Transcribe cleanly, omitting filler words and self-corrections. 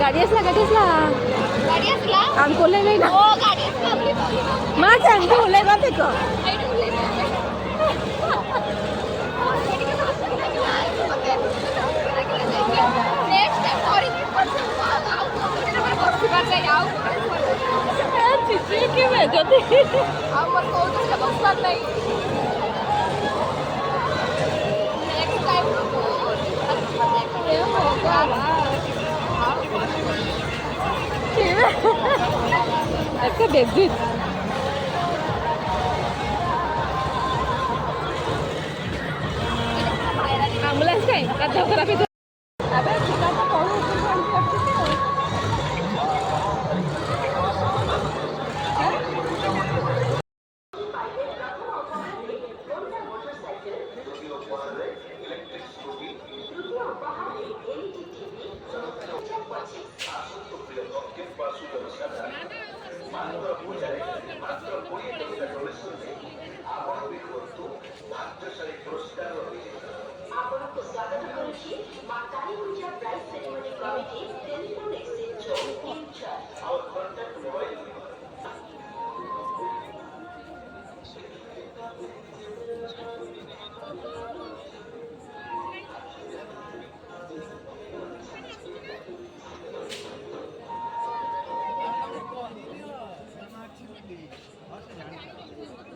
गाडी असला गाडी असला आमको ले गई ना ओ गाडी असला माँ चंदू ले गए थे को चिची में जो थी हमर को तो बसला नहीं नेक्स्ट टाइम একটা baby ambulance kayak kata terapi itu apa kita tahu ଆପଣଙ୍କୁ ସ୍ୱାଗତ କରୁଛି ମା କାଳୀପୂଜା ପ୍ରାଇଜ୍ ସେରିମନି କମିଟି